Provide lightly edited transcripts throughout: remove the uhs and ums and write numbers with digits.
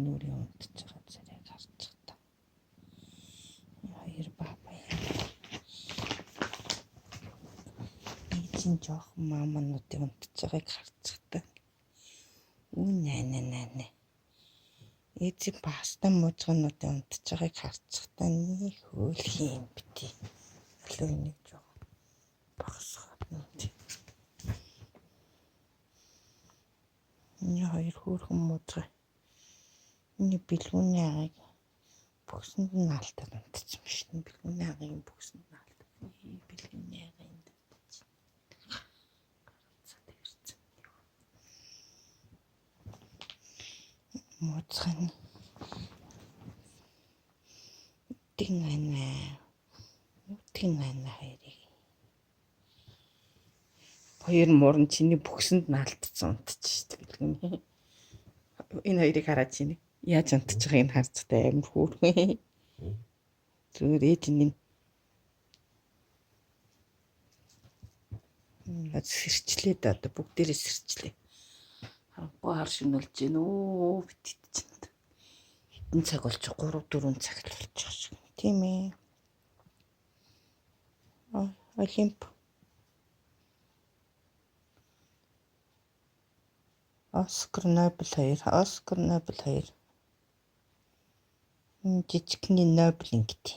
нүрийн унтж байгаа зэрэг харж та. Хоёр баба яа. Эцэн жоохон маамануудын унтж байгааг харж та. Нэ. Эцэг паста мужгнуудын унтж байгааг харж та. Нэг хөөх юм бити. Хөлөөний жоохон багсгаад нүд. Хоёр хөөрхөн мужгаа. Миний бэлгүүний агаыг бүгсэнд нь алдаад унтсан биш үү? Бэлгүүний агагийн бүгсэнд нь алдаад. Бэлгүүний агагийн унтсан. Гарцаа дээрсэн. Мужгааны Утгын ана хоёрыг. Хоёр муран чиний бүгсэнд нь алдсан унтчих шүү дээ. Энэ хоёрыг хараад чинь яаж унтж байгааг нь харж та амар хөөрхөн. Зүгээр ээжний сэрчлээ да одоо бүгдээрээ сэрчлээ. Харахгүй хар шинүүлж гин өө битгий чинь. Хэдэн цаг болж 3-4 цаг л болчих шиг. Тийм ээ. Олимп. Оскар Нобель 2. Жижигний Нобель ингэдэг.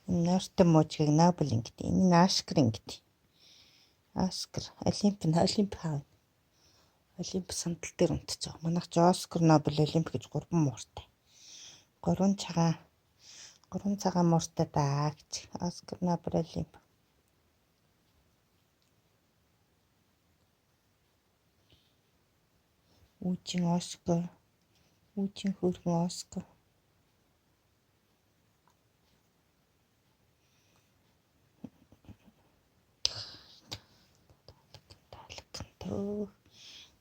Энэ нортой мужгийг Нобель ингэдэг. Энэ Ашкар ингэдэг. Оскар Олимп хаа. Олимп сандал дээр унтж байгаа. Манайх ч Оскар Нобель Олимп гэж 3 мууртай. 3 цагаан мууртай даа гэж. Оскар Нобель Олимп. Үучин Оскар. Үучин хөргөн Оскар.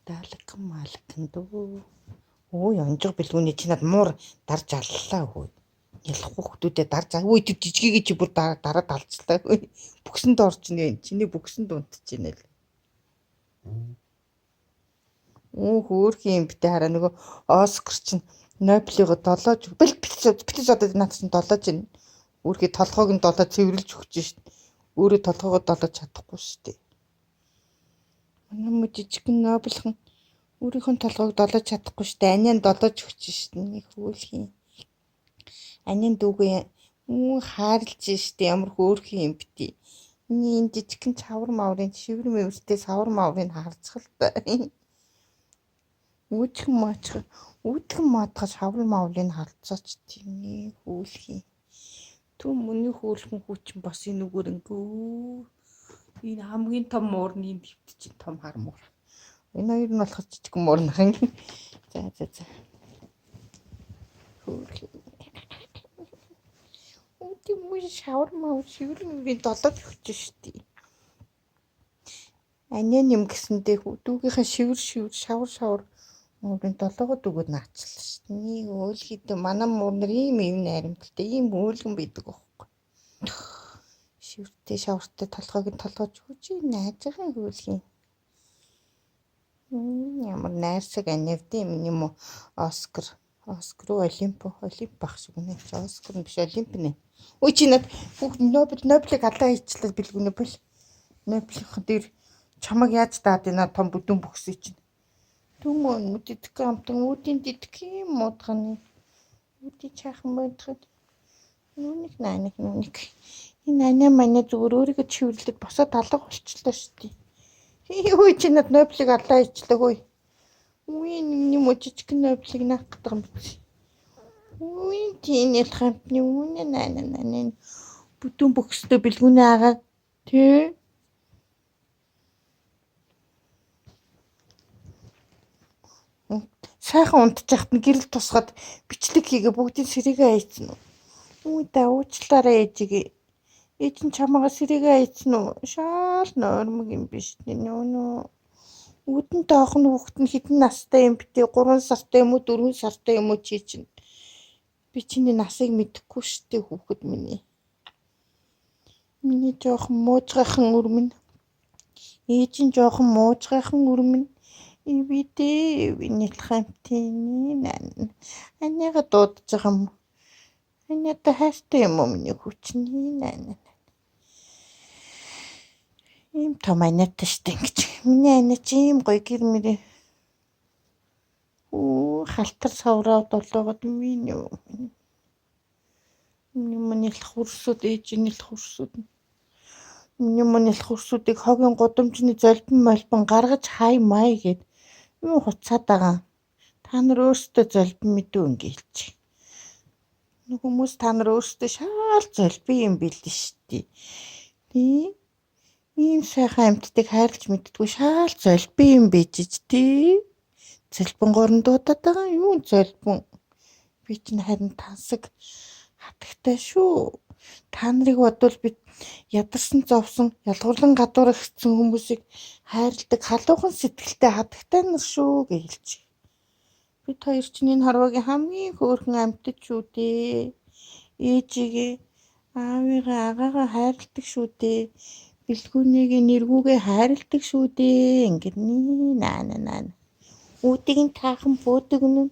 Даалган дөө. Ой онжиг бэлгүүний чи над муур дарж аллаа хөөе. Ялахгүй хүмүүстэй дарж үй тэр жижигийг чи бүр дараад алцлаа хөөе. Бүксэнд орж ийн чиний бүксэнд унтж ийн л. Хөөх юм битээ хараа нөгөө Оскар чинь Нобелиго долоож битээс одоо наад чинь долоож ийн. Өөрхий толгойг нь долоо цэвэрлж өгч шít. Өөрөө толгойгоо долоож чадахгүй шít. Манай жижигэн Нобельхан өөрийнхөө толгойг долоож чадахгүй шít. Аниан долоож өгч шít. Нэг хөөх юм. Аниан дүүгээ хаарлж шít. Ямар хөөх юм битээ. Энэ жижигэн цавар маврын шивэр мэвэртэй савар маврыг харцгал та. Үдгэн маадгаа шавар маврыг харцаач тийм хөөх. Түн миний хөөрхөн хүүчин бас энэ үгээр ингэв. Энэ хамгийн том муурны дэвт чинь том хар муур. Энэ хоёр нь болох жижигэн муурнах. За. Хөөх. Үгүй муу шавар мавр шивэрмийн долоод өгч штий. Аниан юм гэсэндээ дүүгийнхээ шивэр шавар муурын долоогод өгөөд наачлаа штий. Нэг өөлхийдээ манай муур нар ийм найрамдалтай ийм өөлгөн байдаг байхгүй. Шивэртэй шавартай толгойг нь толгойж өгч найз байгаа хөөлхийн. Ямар найрсаг анивд юм юм уу Оскар Олимп бах шиг нэ Оскар биш Олимп нэ. Үй чи над Нобелийг алаа хийчлээ бэлгүүнэ бэл. Нобелийнх дээр чамаг яаж даад энэ том бүдүүн бөхсөй чинь. Түмэн үддик амтан үүдийн дидк юм муудганы. Үүдий чаахан бодоход нүник. Энэ анаа манай зүгээр өөрийгөө чивэрлээд босоод алга болчихлоо шүү дээ. Үй чи над Нобелийг алаа хийчлээ хөөе. Үй юм жижиг Нобелийг наах гэдэг юм бэ. Үй тийм ялхамтны үнэ наа. Бүдүүн бөхсдөө бэлгүүнээ агаад тий. Сайхан унтж яхад нь гэрэл тусгаад бичлэг хийгээ бүгдийн сэрээгээ хайцсан уу. Үй да уучлаарай ээжигээ. Ээж нь чамаагаа сэрээгээ хайцсан уу. Шаар нормог юм биш нөө. Үүдэн тоохны хүүхэд нь хэдэн настай юм битээ 3 сартай юм уу 4 сартай юм уу чи чинь. Би чиний насыг мэдэхгүй штэ хүүхэд миний. Миний жоохон муужгайхан өрмөн. Ээж нь жоохон муужгайхан өрмөн. Ивидээ винилхамтини нан. Аняга дуудаж байгаа юм. Анята хайртай юм уу миний хүчний нан. Ийм том анятай штэ ингэж. Миний аня чи ийм гоё гэр мэрээ. Халтар савраад болоогод миний юу. Миний хурсууд ээжийн хурсууд. Миний хурсуудыг хогийн гудамжны золбин молбон гаргаж хай май гэд юу хуцаад байгаа. Та нар өөрсдөө золбин мэдүү ингээл чи. Хүмүүс та нар өөрсдөө шаал золбин юм бил штий. Тий. Ийм сайхан амьтдыг хайрлж мэддэггүй шаал золбин юм бийж тий. Золбин горн дуудаад байгаа юу золбин. Би чинь харин тансаг хатагтай шүү. Та нарыг бодвол би ядарсан зовсон ялгуурлан гадуур гиссэн хүмүүсийг хайрладаг халуухан сэтгэлтэй хатагтай нар шүү гэлж. Бид хоёр чинь энэ харвагийн хамгийн хөөрхөн амьтад шүү дээ. Ээжигээ аавыгаа агаагаа хайрладаг шүү дээ. Бэлгүүнийгээ нэргүүгээ хайрладаг шүү дээ. Ингээд наа. Үүдийн таахан бөөдөг нь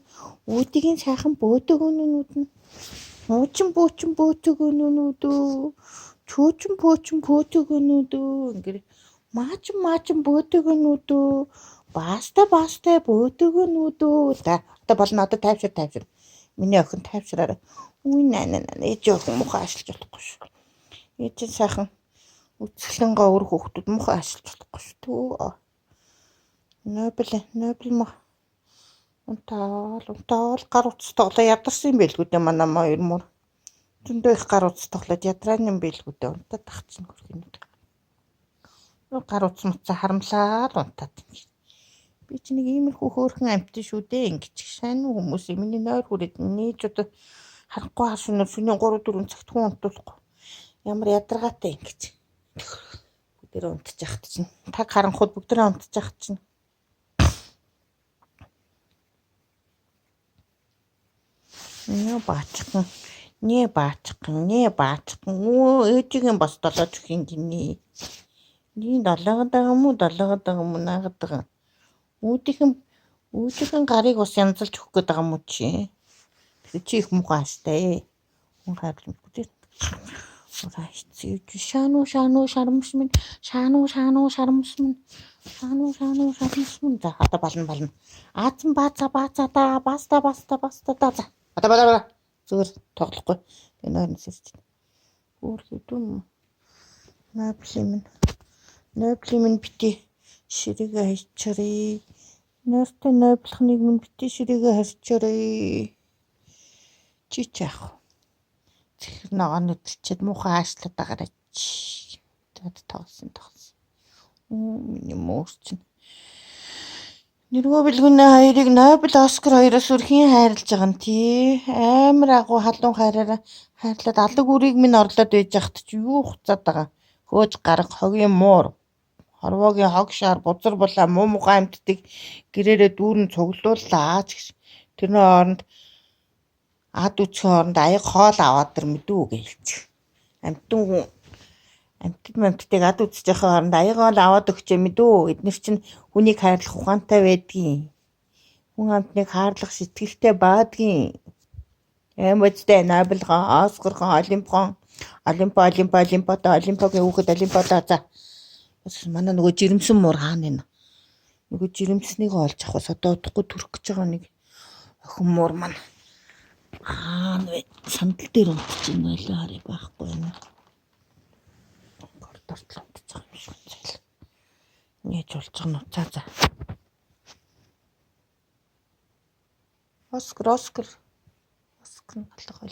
үүдийн сайхан бөөдөг нь Муучин бөөчөн бөөтөгөнүүдөө чөөчөн пөөчөн бөөтөгөнүүдөө ингээд маачен бөөтөгөнүүдөө баста бөөтөгөнүүдөө та болно одоо тайвшир миний охин тайвшраарай үгүй наа ээж охин мухаа ашиглаж болохгүй шүү ээж сайхан үцгэлэнгаа өр хүүхдүүд мухаа ашиглаж болохгүй шүү нобел мах унтаал гар утас тоглоо ядарсан юм байлгүй дээ манай хоёр мөр. Зөндөө их гар утас тоглоод ядрааны юм байлгүй дээ унтаад тахчихна хөрхийнүүд. Гар утас муцаа харамлаад унтаад. Би чи нэг иймэрхүү хөөрхөн амьтан шүү дээ ингэж сайн хүмүүс миний нойр хүрээд нээж одоо харахгүй хашуунаар шөнийн 3-4 цагт хүн унтуулахгүй. Ямар ядаргаатай ингэж. Бүгдээ унтаж яхад чинь. Таг харанхууд бүгдээ унтаж яхад чинь. Не баачхан. Ээжигийн бас долоож өгхийн гинэ. Ни долоогод байгаа мó наагаад байгаа. Үүдийнхэн гарыг бас янзалж өгөх гээд байгаа мó чи. Тэр чи их муухай штэ. Хүн хайрлах бүгд. Шану шарамс минь. За хата болно. Аазан баацаа да баста. Бата. Зүгээр тоглохгүй. Энэ нойрнос ирж байна. Өөрхөдөө Нобелимэн бити ширэгээ хайчаарай. Нойртой нобелхныг минь бити ширэгээ хайчаарай. Чи яах вэ? Зэхэр ногоон өдөрчөөд муухай аашлаад байгаарай. Тэд тоглосон. Миний муур чинь. Нэргөө бэлгүнээ хоёрыг Нобель Оскар хоёроос өрхийн хайрлаж байгаа нь тий. Амар агуу халуун хайрлаад алаг үрийг минь орлоод байж яхад чи юу хуцаад байгаа. Хөөж гарах хогийн муур. Хорвоогийн хог шар бузар булаа муухай амьтдыг гэрээрээ дүүрэн цуглууллаа ч. Тэрний хооронд ад үсгийн хооронд аяг хоол аваад тэр мэдүү гэлж. Амьтдыг ад үсэж яхаа хооронд аяг хоол аваад өгчээ мэдүү. Эднэр чинь хүнийг хайрлах ухаантай байдгийн. Хүн амтныг хайрлах сэтгэлтэй баадгийн. Эмэжтэй Нобельхон, Оскархон, Олимпогийн хүүхэд Олимподоо за. Манай нөгөө жирэмсэн муур хаана нэ? Нөгөө жирэмснийг олж авах одоо удахгүй төрөх гэж байгаа нэг охин муур маань. Нэ сандал дээр унтж байна лээ хараа байхгүй байна. Коридорт л унтж байгаа юм шиг. Нээж болж байгаа нь за. Оскар алга